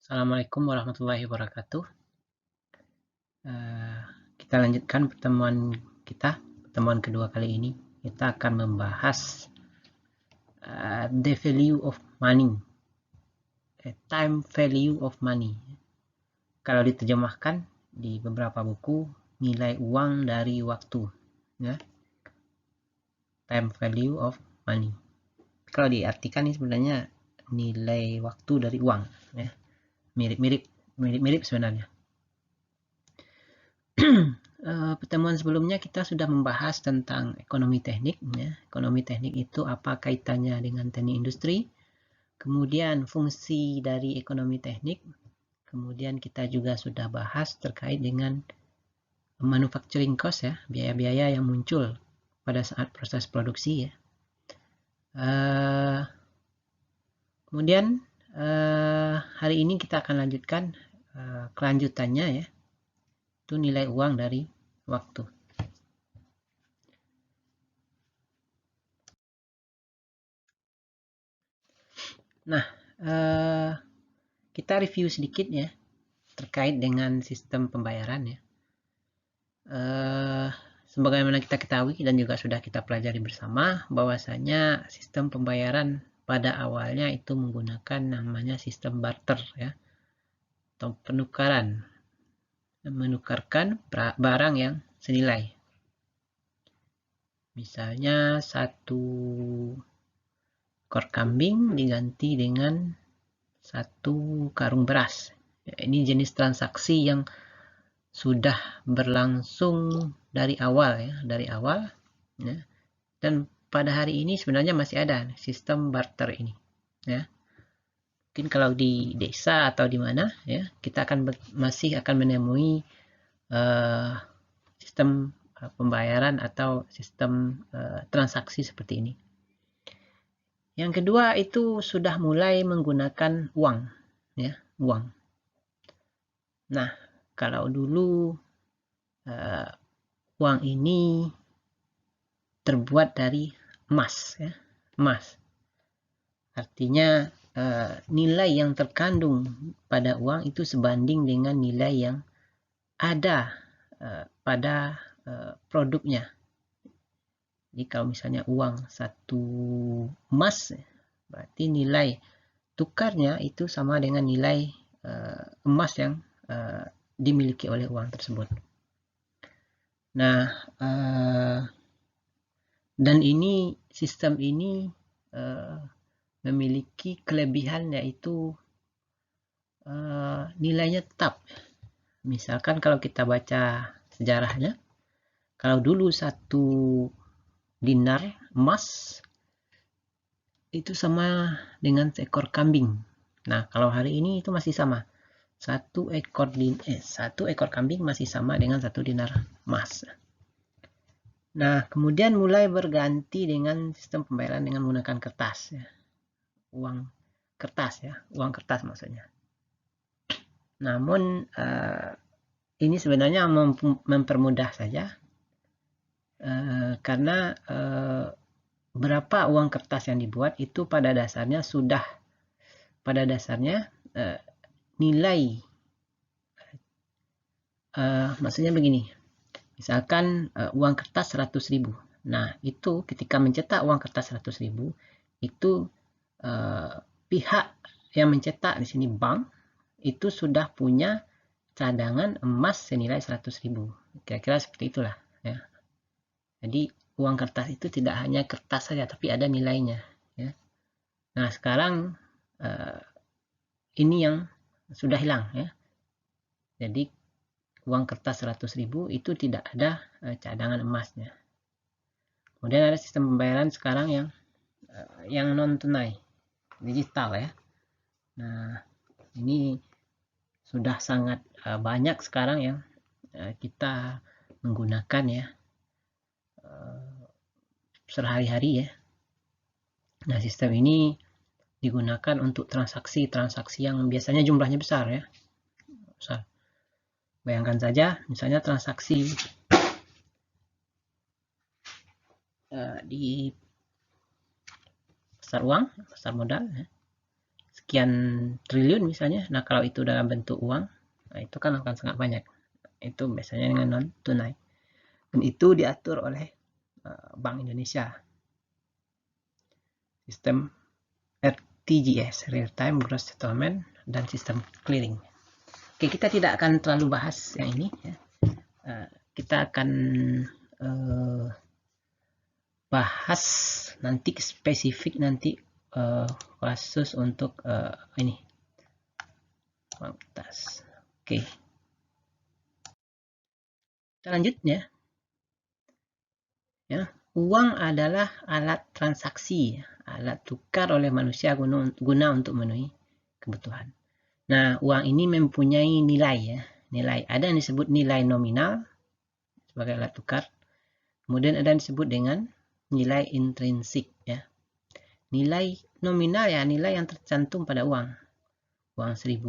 Assalamualaikum warahmatullahi wabarakatuh. Kita lanjutkan pertemuan kedua kali ini. Kita akan membahas the value of money, time value of money. Kalau diterjemahkan di beberapa buku, nilai uang dari waktu, ya. Time value of money. Kalau diartikan ini sebenarnya nilai waktu dari uang, ya. Mirip sebenarnya. Pertemuan sebelumnya kita sudah membahas tentang ekonomi teknik. Ya. Ekonomi teknik itu apa kaitannya dengan teknik industri, kemudian fungsi dari ekonomi teknik, kemudian kita juga sudah bahas terkait dengan manufacturing cost, ya, biaya-biaya yang muncul pada saat proses produksi. Ya. Kemudian hari ini kita akan lanjutkan kelanjutannya, ya, itu nilai uang dari waktu. Nah, kita review sedikit, ya, terkait dengan sistem pembayaran, ya. Sebagaimana kita ketahui dan juga sudah kita pelajari bersama, bahwasanya sistem pembayaran pada awalnya itu menggunakan namanya sistem barter, ya, atau penukaran, menukarkan barang yang senilai. Misalnya satu ekor kambing diganti dengan satu karung beras. Ya, ini jenis transaksi yang sudah berlangsung dari awal, ya, ya. Dan pada hari ini sebenarnya masih ada sistem barter ini, ya. Mungkin kalau di desa atau di mana, ya, kita masih akan menemui sistem pembayaran atau sistem transaksi seperti ini. Yang kedua itu sudah mulai menggunakan uang, ya, uang. Nah, kalau dulu uang ini terbuat dari emas, ya, emas. Artinya nilai yang terkandung pada uang itu sebanding dengan nilai yang ada pada produknya. Jadi kalau misalnya uang satu emas, berarti nilai tukarnya itu sama dengan nilai emas yang dimiliki oleh uang tersebut. Nah, dan sistem ini memiliki kelebihan, yaitu nilainya tetap. Misalkan kalau kita baca sejarahnya, kalau dulu satu dinar emas itu sama dengan seekor kambing. Nah, kalau hari ini itu masih sama. Satu ekor kambing masih sama dengan satu dinar emas. Nah, kemudian mulai berganti dengan sistem pembayaran dengan menggunakan kertas, ya. Uang kertas maksudnya. Namun ini sebenarnya mempermudah saja, karena berapa uang kertas yang dibuat itu pada dasarnya nilai, maksudnya begini, misalkan uang kertas 100.000. Nah, itu ketika mencetak uang kertas 100.000, itu pihak yang mencetak di sini, bank, itu sudah punya cadangan emas senilai 100.000. Kira-kira seperti itulah, ya. Jadi uang kertas itu tidak hanya kertas saja, tapi ada nilainya, ya. Nah, sekarang ini yang sudah hilang, ya. Jadi uang kertas 100.000 itu tidak ada cadangan emasnya. Kemudian ada sistem pembayaran sekarang yang non tunai, digital, ya. Nah, ini sudah sangat banyak sekarang yang kita menggunakan, ya, sehari-hari, ya. Nah, sistem ini digunakan untuk transaksi-transaksi yang biasanya jumlahnya besar, ya. Besar. Bayangkan saja, misalnya transaksi di pasar uang, pasar modal, ya. sekian triliun misalnya. Nah, kalau itu dalam bentuk uang, nah itu kan akan sangat banyak. Itu biasanya dengan non tunai. Dan itu diatur oleh Bank Indonesia. Sistem RTGS, Real Time Gross Settlement, dan sistem clearing. Oke, kita tidak akan terlalu bahas yang ini ya. Kita akan bahas nanti spesifik nanti kasus untuk ini uang kertas. Oke, kita lanjut ya. Uang adalah alat transaksi, alat tukar oleh manusia guna untuk memenuhi kebutuhan. Nah, uang ini mempunyai nilai ya. Nilai ada yang disebut nilai nominal sebagai alat tukar. Kemudian ada yang disebut dengan nilai intrinsik ya. Nilai nominal ya nilai yang tercantum pada uang. Uang Rp1.000,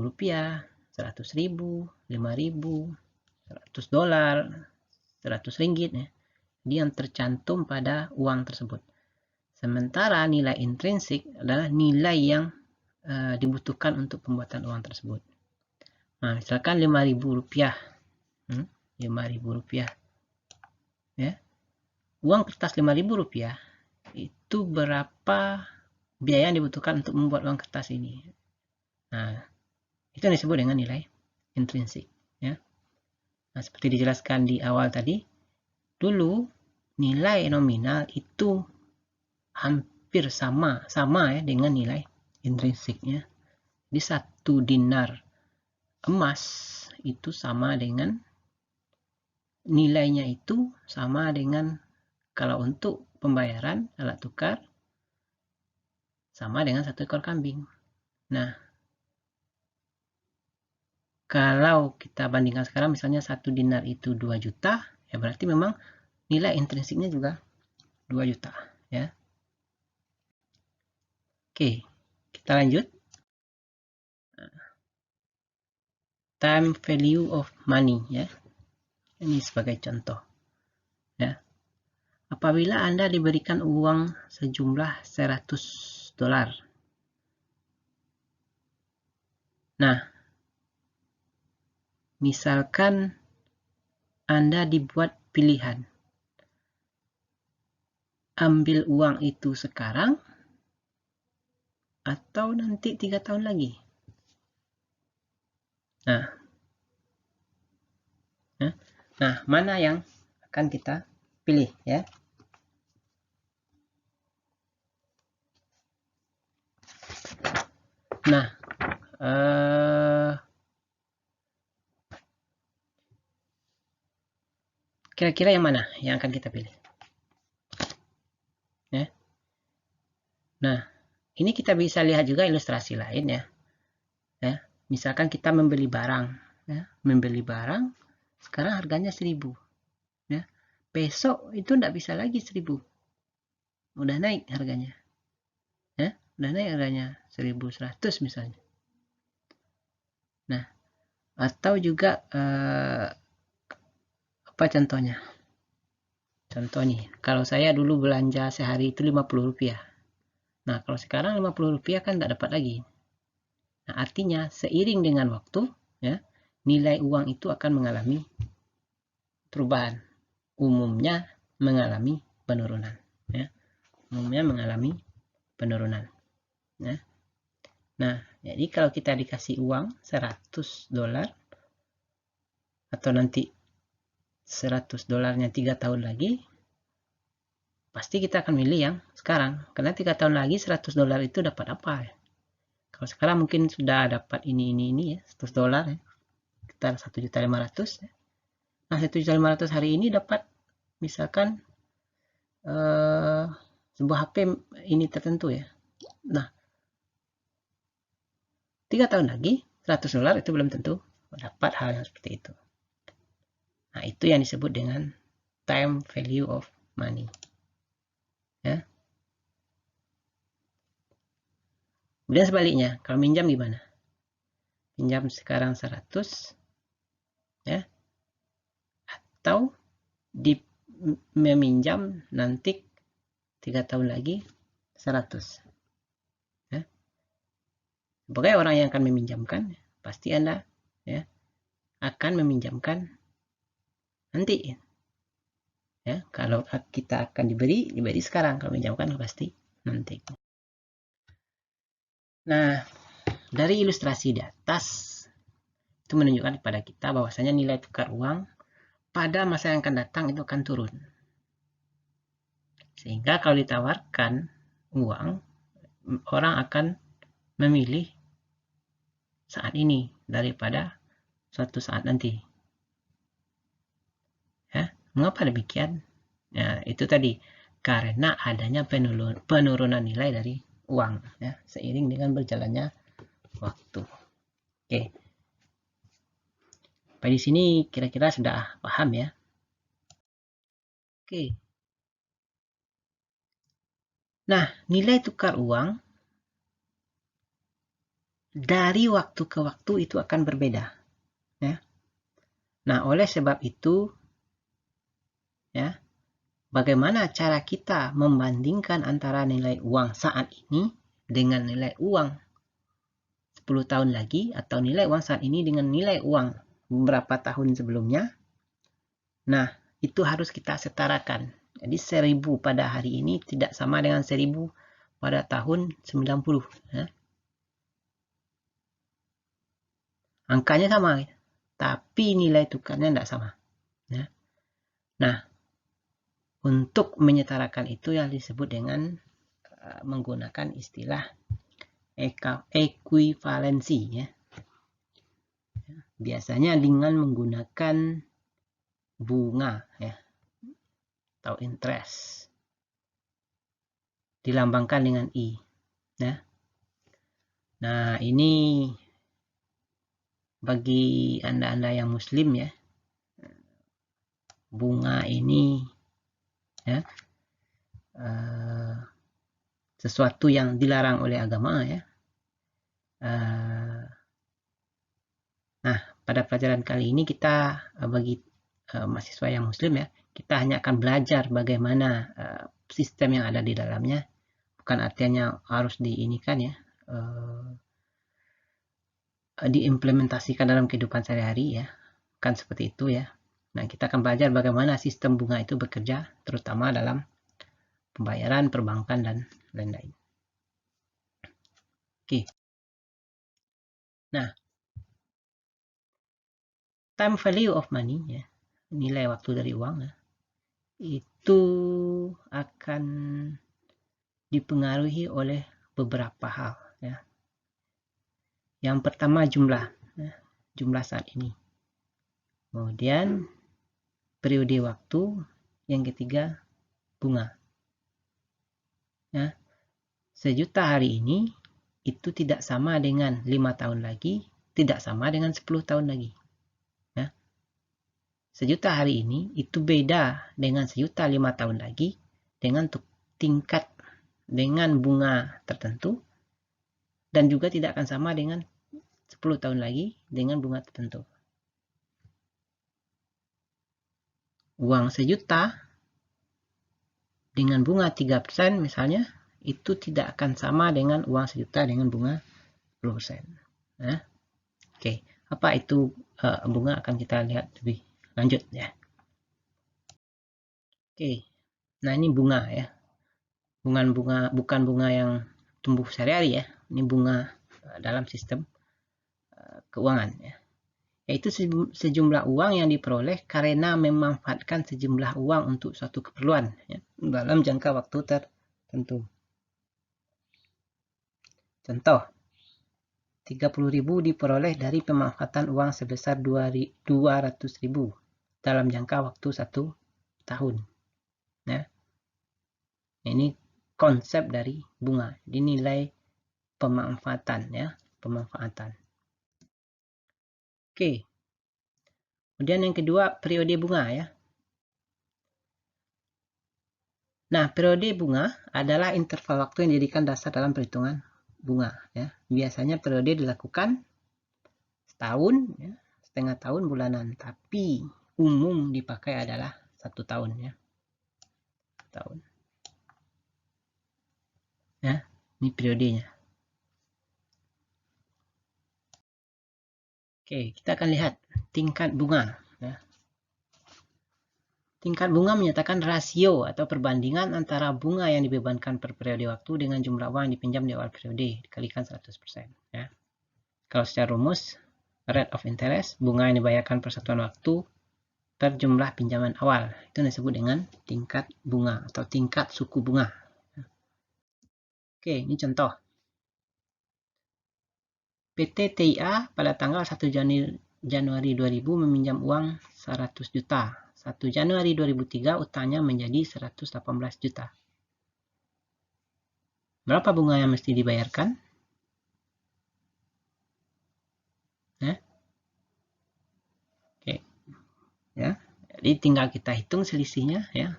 Rp100.000, Rp5.000, $100, Rp100 ya. Jadi yang tercantum pada uang tersebut. Sementara nilai intrinsik adalah nilai yang dibutuhkan untuk pembuatan uang tersebut. Nah, misalkan Rp5.000. Rp5.000 ya. Uang kertas Rp5.000 itu berapa biaya yang dibutuhkan untuk membuat uang kertas ini. Nah, itu yang disebut dengan nilai intrinsik ya. Nah, seperti dijelaskan di awal tadi, dulu nilai nominal itu hampir sama ya dengan nilai intrinsiknya. Di 1 dinar emas itu sama dengan nilainya itu sama dengan kalau untuk pembayaran alat tukar sama dengan 1 ekor kambing. Nah, kalau kita bandingkan sekarang misalnya 1 dinar itu 2 juta, ya berarti memang nilai intrinsiknya juga 2 juta ya. Oke, kita lanjut. Time value of money ya. Ini sebagai contoh. Ya. Apabila Anda diberikan uang sejumlah $100. Nah, misalkan Anda dibuat pilihan. Ambil uang itu sekarang atau nanti 3 tahun lagi. Nah, mana yang akan kita pilih ya? Nah, kira-kira yang mana yang akan kita pilih? Ya. Nah, ini kita bisa lihat juga ilustrasi lain ya. Misalkan kita membeli barang, ya. Membeli barang sekarang harganya 1.000, ya. Besok itu tidak bisa lagi 1.000, udah naik harganya, ya. Udah naik harganya 1.100 misalnya. Nah, atau juga apa contohnya? Contoh nih, kalau saya dulu belanja sehari itu Rp50. Nah, kalau sekarang Rp50 kan tidak dapat lagi. Nah, artinya seiring dengan waktu, ya, nilai uang itu akan mengalami perubahan. Umumnya mengalami penurunan. Ya. Umumnya mengalami penurunan. Ya. Nah, jadi kalau kita dikasih uang $100 atau nanti $100-nya 3 tahun lagi, pasti kita akan milih yang sekarang. Karena 3 tahun lagi $100 itu dapat apa ya? Kalau sekarang mungkin sudah dapat ini ya, $100 ya. Sekitar 1.500.000 ya. Nah, 1.500.000 hari ini dapat misalkan sebuah HP ini tertentu ya. Nah, 3 tahun lagi $100 itu belum tentu dapat hal yang seperti itu. Nah, itu yang disebut dengan time value of money. Ya. Kemudian sebaliknya, kalau minjam gimana? Pinjam sekarang 100 ya. Atau meminjam nanti 3 tahun lagi 100. Ya. Sebagai orang yang akan meminjamkan, pasti Anda ya akan meminjamkan nanti. Ya, kalau kita akan diberi sekarang, kalau meminjamkan pasti nanti. Nah, dari ilustrasi di atas itu menunjukkan kepada kita bahwasanya nilai tukar uang pada masa yang akan datang itu akan turun. Sehingga kalau ditawarkan uang, orang akan memilih saat ini daripada suatu saat nanti. Ya, mengapa demikian? Ya, itu tadi karena adanya penurunan nilai dari uang ya, seiring dengan berjalannya waktu. Oke. Sampai di sini kira-kira sudah paham ya. Oke. Nah, nilai tukar uang dari waktu ke waktu itu akan berbeda ya. Nah, oleh sebab itu ya, bagaimana cara kita membandingkan antara nilai uang saat ini dengan nilai uang 10 tahun lagi, atau nilai uang saat ini dengan nilai uang beberapa tahun sebelumnya. Nah, itu harus kita setarakan. Jadi 1000 pada hari ini tidak sama dengan 1000 pada tahun 90. Ya. Angkanya sama, tapi nilai tukarnya tidak sama. Ya. Nah, untuk menyetarakan itu yang disebut dengan menggunakan istilah ekuivalensi. Ya. Biasanya dengan menggunakan bunga ya, atau interest, dilambangkan dengan I. Ya. Nah, ini bagi Anda-Anda yang muslim ya, bunga ini ya sesuatu yang dilarang oleh agama ya. Nah, pada pelajaran kali ini kita bagi mahasiswa yang muslim ya, kita hanya akan belajar bagaimana sistem yang ada di dalamnya. Bukan artinya harus diinikan ya, diimplementasikan dalam kehidupan sehari-hari ya, kan seperti itu ya. Nah, kita akan belajar bagaimana sistem bunga itu bekerja, terutama dalam pembayaran, perbankan, dan lain-lain. Oke. Nah, time value of money ya, nilai waktu dari uang ya, itu akan dipengaruhi oleh beberapa hal ya. Yang pertama jumlah ya, jumlah saat ini. Kemudian periode waktu, yang ketiga bunga. Ya. 1.000.000 hari ini itu tidak sama dengan 5 tahun lagi, tidak sama dengan 10 tahun lagi. Ya. 1.000.000 hari ini itu beda dengan 1.000.000 5 tahun lagi dengan tingkat dengan bunga tertentu, dan juga tidak akan sama dengan 10 tahun lagi dengan bunga tertentu. Uang 1.000.000 dengan bunga 3% misalnya, itu tidak akan sama dengan uang 1.000.000 dengan bunga 10%. Nah, oke, apa itu bunga akan kita lihat lebih lanjut ya. Oke, nah ini bunga ya. Bukan bunga yang tumbuh sehari-hari ya. Ini bunga dalam sistem keuangan ya. Yaitu sejumlah uang yang diperoleh karena memanfaatkan sejumlah uang untuk suatu keperluan ya, dalam jangka waktu tertentu. Contoh, 30.000 diperoleh dari pemanfaatan uang sebesar 200.000 dalam jangka waktu 1 tahun. Ya. Ini konsep dari bunga, dinilai pemanfaatan ya, pemanfaatan. Oke. Kemudian yang kedua, periode bunga ya. Nah, periode bunga adalah interval waktu yang dijadikan dasar dalam perhitungan bunga ya. Biasanya periode dilakukan setahun ya, setengah tahun bulanan, tapi umum dipakai adalah 1 tahun ya. Tahun. Ya, ini periodenya. Oke, kita akan lihat tingkat bunga. Ya. Tingkat bunga menyatakan rasio atau perbandingan antara bunga yang dibebankan per periode waktu dengan jumlah uang yang dipinjam di awal periode dikalikan 100%. Ya. Kalau secara rumus, rate of interest, bunga yang dibayarkan per satuan waktu per jumlah pinjaman awal. Itu disebut dengan tingkat bunga atau tingkat suku bunga. Oke, ini contoh. PT TIA pada tanggal 1 Januari 2000 meminjam uang 100 juta. 1 Januari 2003 utangnya menjadi 118 juta. Berapa bunga yang mesti dibayarkan? Oke. Ya. Jadi tinggal kita hitung selisihnya ya.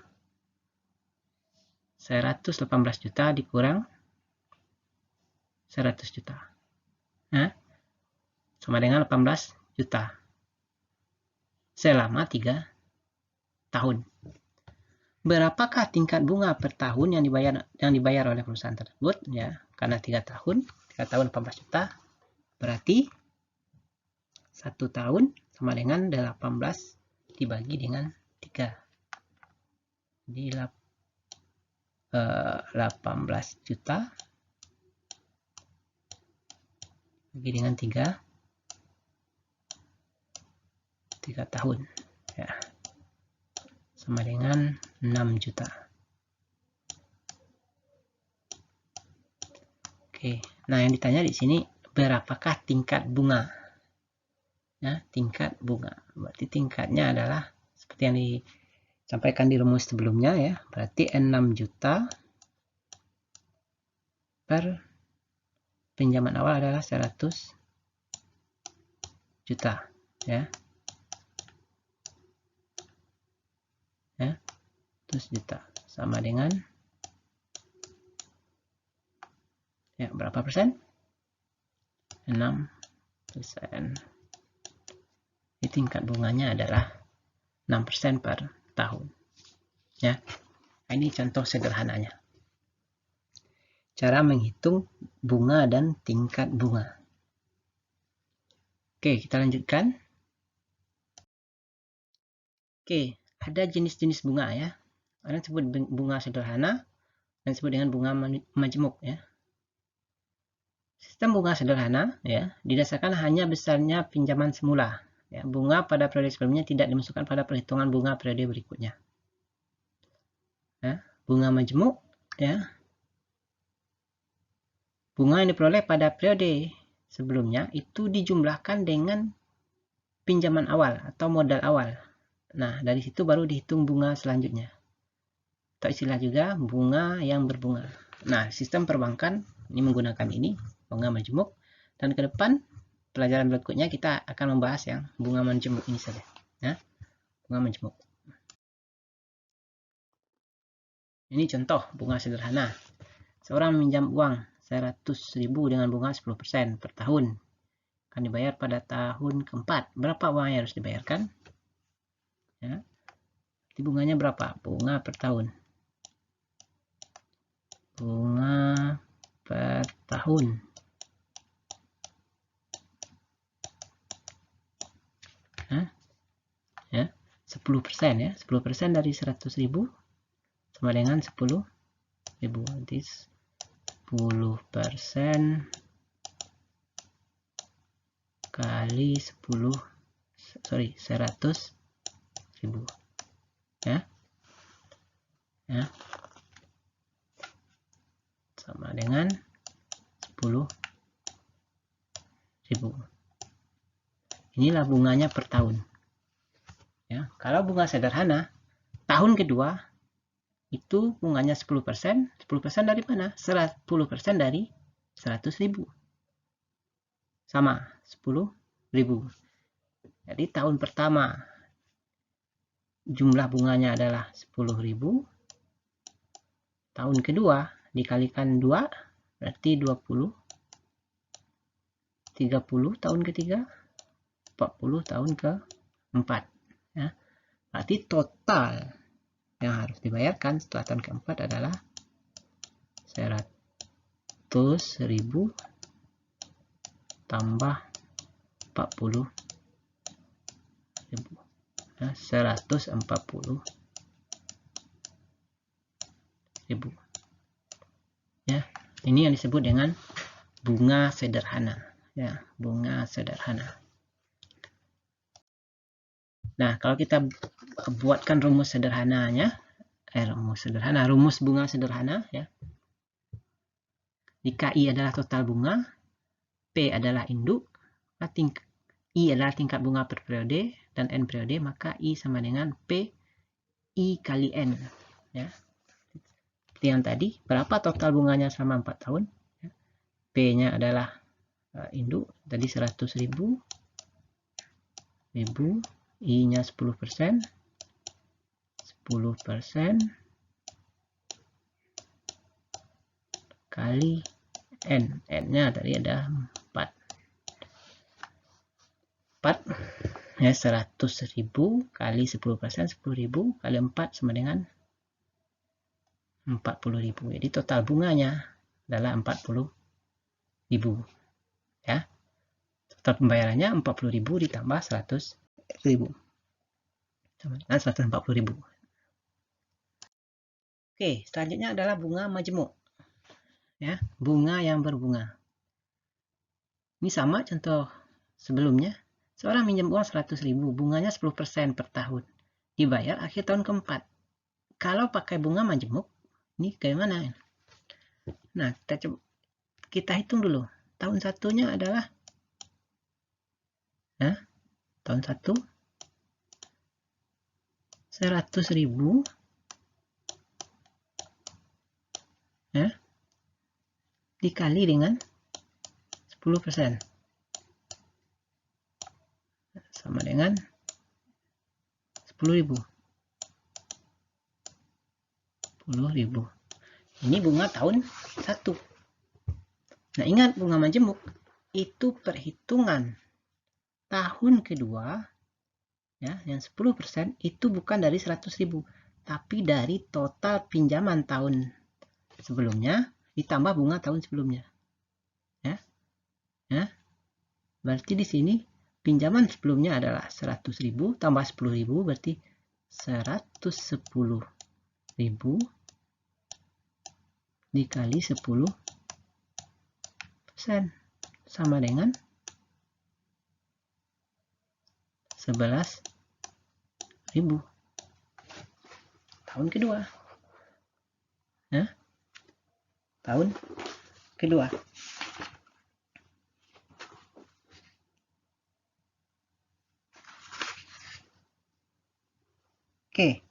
118 juta dikurang 100 juta. Sama dengan 18 juta. Selama 3 tahun. Berapakah tingkat bunga per tahun yang dibayar oleh perusahaan tersebut? Ya, karena 3 tahun 18 juta, berarti 1 tahun sama dengan 18 dibagi dengan 3. Jadi 18 juta bagi dengan 3 tahun. Ya. Sama dengan 6 juta. Oke, nah yang ditanya di sini berapakah tingkat bunga? Ya, tingkat bunga. Berarti tingkatnya adalah seperti yang disampaikan di rumus sebelumnya ya. Berarti 6 juta per pinjaman awal adalah 100 juta ya. 100 juta sama dengan ya berapa persen? 6%. Jadi tingkat bunganya adalah 6% per tahun. Ya. Ini contoh sederhananya. Cara menghitung bunga dan tingkat bunga. Oke, kita lanjutkan. Oke, ada jenis-jenis bunga ya. Ada yang disebut bunga sederhana dan disebut dengan bunga majemuk ya. Sistem bunga sederhana ya didasarkan hanya besarnya pinjaman semula. Ya, bunga pada periode sebelumnya tidak dimasukkan pada perhitungan bunga periode berikutnya. Ya, bunga majemuk ya. Bunga yang diperoleh pada periode sebelumnya itu dijumlahkan dengan pinjaman awal atau modal awal. Nah, dari situ baru dihitung bunga selanjutnya. Atau istilah juga bunga yang berbunga. Nah, sistem perbankan ini menggunakan ini, bunga majemuk. Dan ke depan, pelajaran berikutnya kita akan membahas yang bunga majemuk ini saja. Ya, bunga majemuk. Ini contoh bunga sederhana. Seorang meminjam uang 100.000 dengan bunga 10% per tahun. Akan dibayar pada tahun keempat. Berapa uang yang harus dibayarkan? Ya. Jadi bunganya berapa? Bunga per tahun. Bunga per tahun. Ya, 10% ya. 10% dari 100.000 sama dengan 10.000. Jadi 10% kali 100.000 ya. Sama dengan 10.000. Inilah bunganya per tahun. Ya, kalau bunga sederhana tahun kedua itu bunganya 10%. 10% dari mana? 10% dari 100.000. Sama 10.000. Jadi tahun pertama jumlah bunganya adalah 10.000. Tahun kedua dikalikan 2 berarti 20. 30 tahun ketiga, 40 tahun keempat. Ya. Berarti total yang harus dibayarkan setelah tahun keempat adalah 100.000 tambah 40 Nah, 140.000 ya. Ini yang disebut dengan bunga sederhana ya, bunga sederhana. Nah, kalau kita buatkan rumus sederhananya, rumus bunga sederhana ya. Jika I adalah total bunga, P adalah induk, I adalah tingkat bunga per periode, dan N periode, maka I sama dengan P I kali N ya. Seperti yang tadi, berapa total bunganya selama 4 tahun? P-nya adalah induk, tadi 100.000, I-nya 10%, 10% kali N. N-nya tadi ada 4 ya, 100.000 kali 10%, 10.000 kali 4 sama dengan 40.000. Jadi total bunganya adalah 40.000 ya. Total pembayarannya 40.000 ditambah 100.000 sama dengan 140.000. Oke, selanjutnya adalah bunga majemuk ya, bunga yang berbunga. Ini sama contoh sebelumnya. Seorang minjam uang 100.000, bunganya 10% per tahun, dibayar akhir tahun keempat. Kalau pakai bunga majemuk, ini kayak mana? Nah, kita hitung dulu. Tahun satunya adalah tahun 1 100.000 ya, dikali dengan 10% sama dengan 10.000. Ini bunga tahun 1. Nah, ingat bunga majemuk itu perhitungan tahun kedua ya, yang 10% itu bukan dari 100.000, tapi dari total pinjaman tahun sebelumnya ditambah bunga tahun sebelumnya. Ya. Berarti di sini pinjaman sebelumnya adalah 100.000 tambah 10.000 berarti 110.000 dikali 10% sama dengan 11.000 tahun kedua. Tahun kedua. Oke,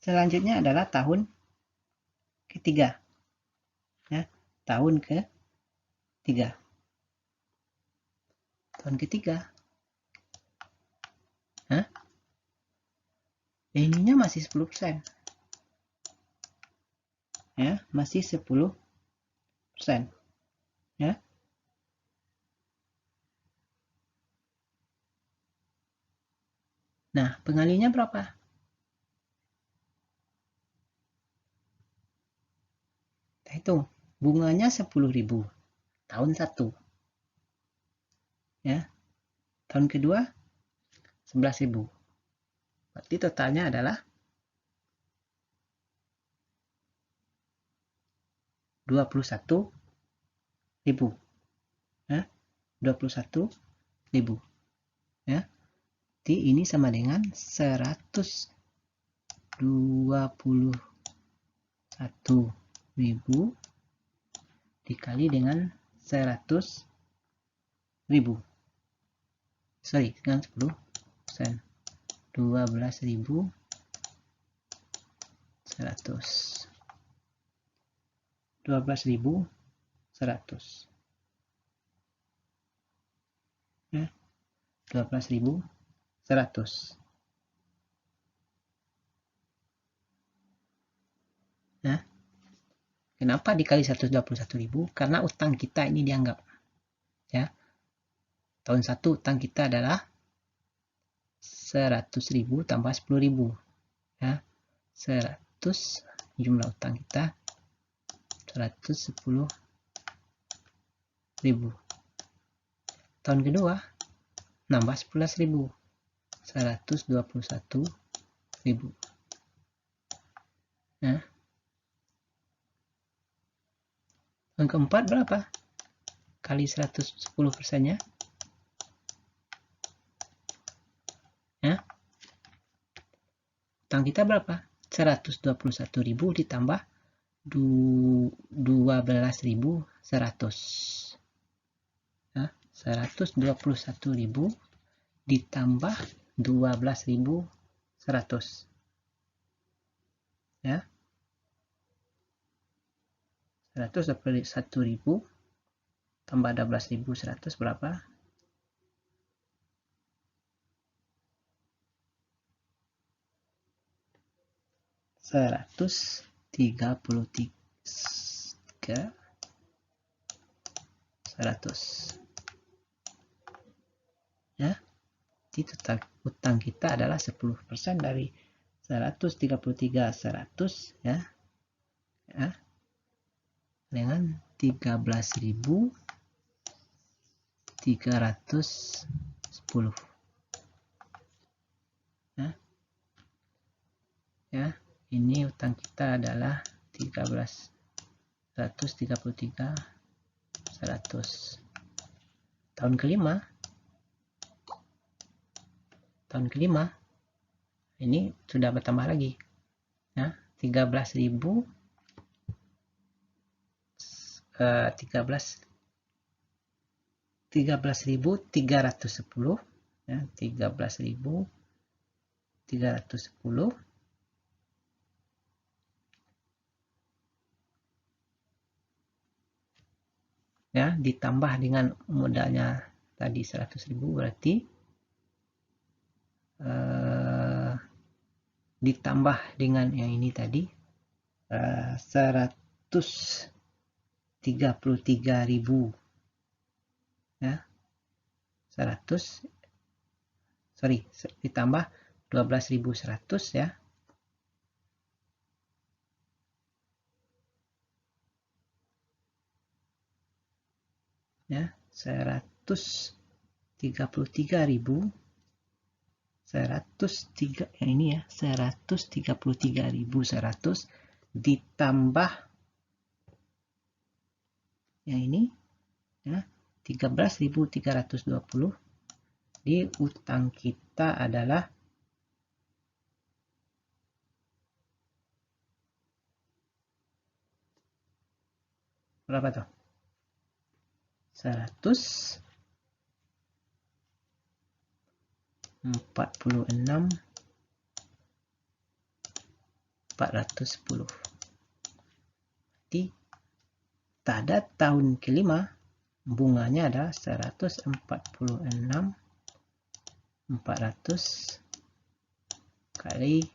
selanjutnya adalah tahun ketiga. Ya, tahun ketiga. Tahun ketiga. Ininya masih 10%. Ya, masih 10%. Ya. Nah, pengalinya berapa? Kita hitung. Bunganya 10.000. Tahun 1. Ya. Tahun kedua 11.000. Berarti totalnya adalah 21.000. Ya. 21.000. Ya. Jadi ini sama dengan 121.000 dikali dengan 100.000. Sorry, dengan 10%. 12.100. 12.100. Ya. 12.100. Nah, kenapa dikali 121.000? Karena utang kita ini dianggap. Ya. Tahun 1 utang kita adalah 100.000 tambah 10.000. Ya. 100 jumlah utang kita 110.000. Tahun kedua nambah 11.000. 121.000. Nah, yang keempat berapa? Kali 110%-nya. Ya. Utang kita berapa? 121.000 ditambah 12.100. Nah, 121.000 ditambah 12.100. Ya. 121.000 tambah 12.100 berapa? 133.100. Ya, itu utang kita adalah 10% dari 133.100 ya. Ya. Dengan 13.310. Ya, ini utang kita adalah 13.133.100. Tahun kelima ini sudah bertambah lagi ya, 13.310 ya, 13.310 ya, ditambah dengan modalnya tadi 100.000 berarti ditambah dengan yang ini tadi 133.000 ya, ditambah 12.100 ya. Ya, 133.000 yang ini ya, 133.100 ditambah yang ini ya, 13.320. Di utang kita adalah berapa tuh? 146.410. Jadi pada tahun kelima bunganya adalah 146.400 kali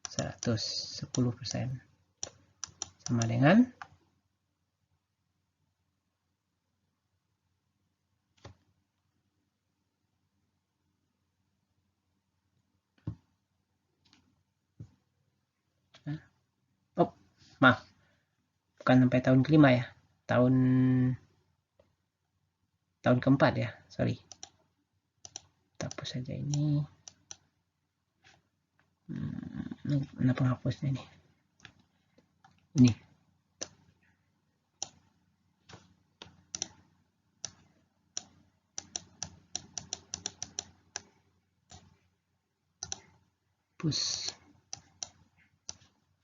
100, 10% sama dengan 'maaf, bukan sampai tahun kelima ya, tahun keempat ya, sorry, kita hapus saja ini. Mana penghapusnya ini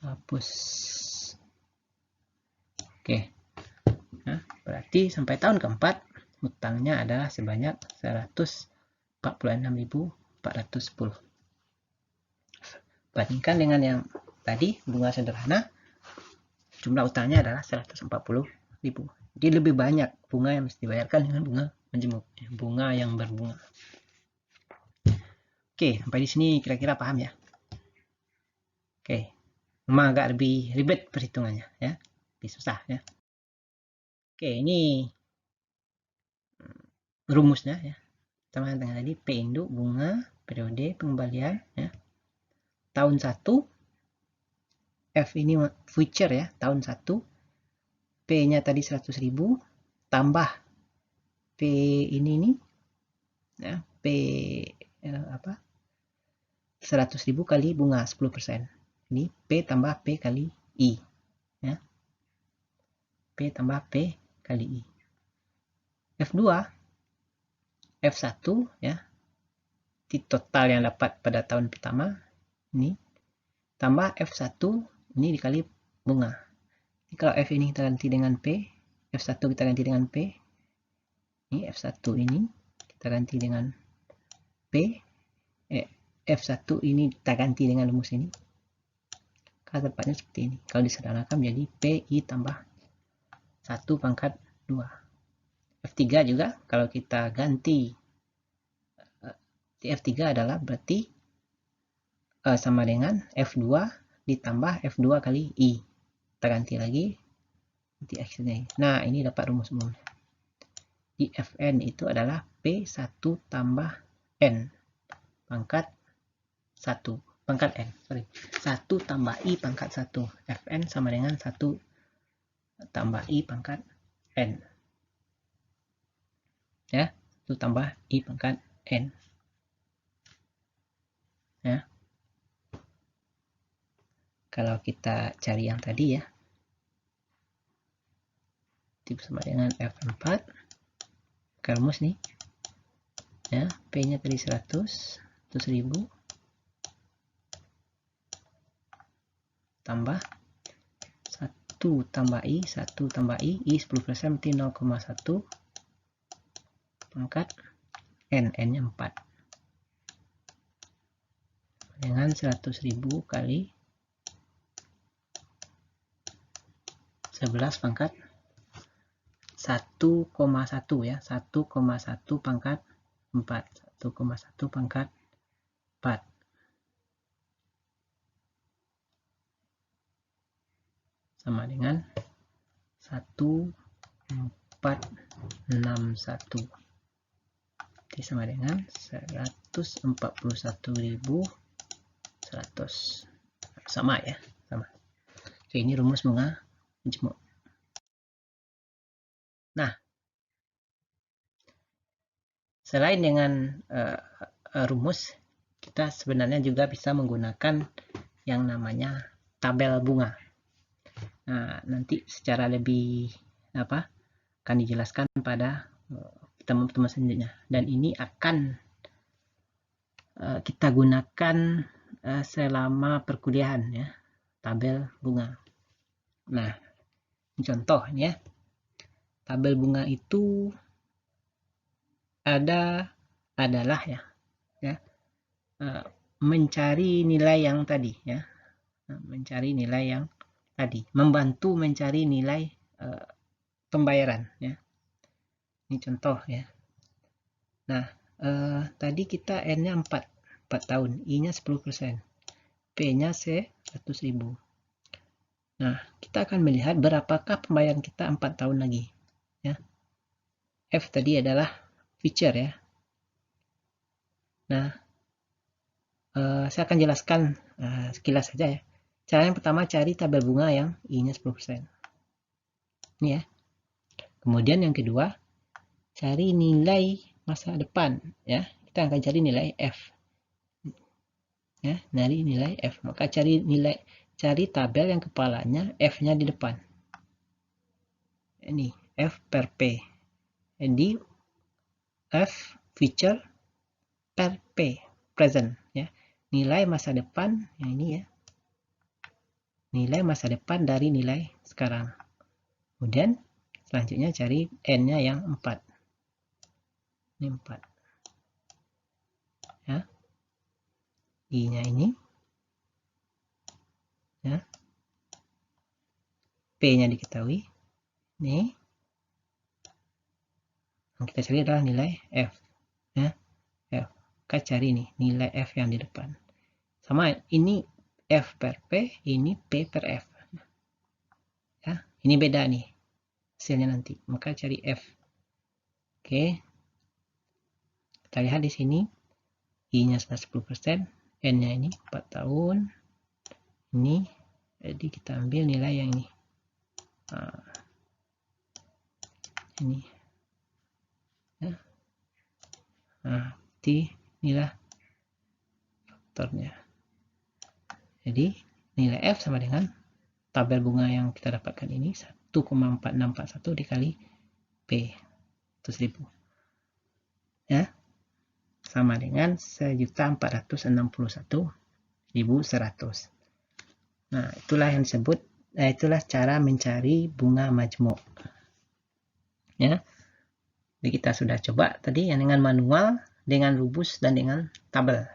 hapus. Oke. Nah, berarti sampai tahun keempat utangnya adalah sebanyak 146.410. Bandingkan dengan yang tadi bunga sederhana, jumlah utangnya adalah 140.000. Jadi lebih banyak bunga yang mesti dibayarkan dengan bunga menjemuk, bunga yang berbunga. Oke, sampai di sini kira-kira paham ya? Oke, memang agak lebih ribet perhitungannya ya, lebih susah ya. Oke, ini rumusnya ya. Sama dengan tadi, P induk bunga periode pengembalian ya. Tahun 1, F ini future ya, tahun 1. P-nya tadi 100.000 tambah P ini nih ya, P 100.000 kali bunga 10%. Ini P tambah P kali I. Ya. P tambah P kali I. F2, F1 ya. Total yang dapat pada tahun pertama ini tambah F1 ini dikali bunga. Jadi kalau F ini kita ganti dengan P, F1 kita ganti dengan P. Ini F1 ini kita ganti dengan P. F1 ini kita ganti dengan rumus ini. Kalau tepatnya seperti ini. Kalau disederhanakan menjadi PI tambah 1 pangkat 2. F3 juga kalau kita ganti F3 adalah berarti sama dengan F2 ditambah F2 kali I. Kita ganti lagi nanti X-nya. Nah, ini dapat rumus umum. Di Fn itu adalah P1 tambah N pangkat 1 pangkat N. 1 tambah I pangkat 1. Fn sama dengan 1 tambah I pangkat N. Ya, 1 tambah I pangkat N. Ya. Kalau kita cari yang tadi ya, itu sama dengan F4 ke rumus nih ya, P nya tadi 100.000 tambah 1 tambah I 10% berarti 0,1 pangkat N nya 4 dengan 100.000 kali 11 pangkat 1,1 ya, 1,1 pangkat 4, 1,1 pangkat 4 sama dengan 1461. Jadi sama dengan 141.100. Sama ya, sama. Oke, ini rumus bunga majemuk. Nah, selain dengan rumus, kita sebenarnya juga bisa menggunakan yang namanya tabel bunga. Nah, nanti secara lebih akan dijelaskan pada teman-teman selanjutnya. Dan ini akan kita gunakan selama perkuliahan ya, tabel bunga. Nah, contoh ya. Tabel bunga itu adalah mencari nilai yang tadi ya, mencari nilai yang tadi, membantu mencari nilai pembayaran ya. Ini contoh ya. Nah, tadi kita N-nya 4 tahun, I-nya 10%, P-nya 100.000. Nah, kita akan melihat berapakah pembayaran kita 4 tahun lagi ya. F tadi adalah feature ya. Nah, saya akan jelaskan sekilas saja ya. Cara yang pertama, cari tabel bunga yang I-nya 10%. Ini ya. Kemudian yang kedua, cari nilai masa depan ya. Kita akan cari nilai F. Ya, dari nilai F. Maka cari tabel yang kepalanya F-nya di depan. Ini F per P. Jadi F feature per P present ya. Nilai masa depan yang ini ya. Nilai masa depan dari nilai sekarang. Kemudian selanjutnya cari N-nya yang 4. Ini 4. Ya. I-nya ini. Ya. P-nya diketahui. Ini. Yang kita cari adalah nilai F. Ya. F. Kita cari nih nilai F yang di depan. Sama ini F per P, ini P per F. Ya. Ini beda nih hasilnya nanti. Maka cari F. Oke. Kita lihat di sini. I-nya 10%, N-nya ini 4 tahun. Ini, jadi kita ambil nilai yang ini. Ini. Ya. Nah, inilah faktornya. Jadi nilai F sama dengan tabel bunga yang kita dapatkan ini 1,4641 dikali P 100.000 ya, sama dengan 1.461.100. Nah, itulah yang disebut itulah cara mencari bunga majmuk ya. Jadi kita sudah coba tadi yang dengan manual, dengan rumus, dan dengan tabel.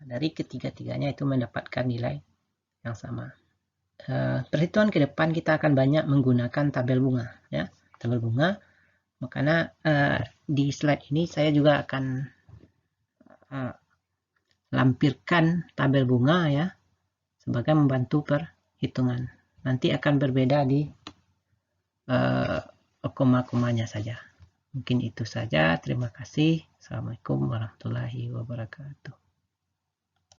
Dari ketiga-tiganya itu mendapatkan nilai yang sama. Perhitungan ke depan kita akan banyak menggunakan tabel bunga ya, tabel bunga. Makanya di slide ini saya juga akan lampirkan tabel bunga ya sebagai membantu perhitungan. Nanti akan berbeda di koma-komanya saja. Mungkin itu saja. Terima kasih. Assalamualaikum warahmatullahi wabarakatuh.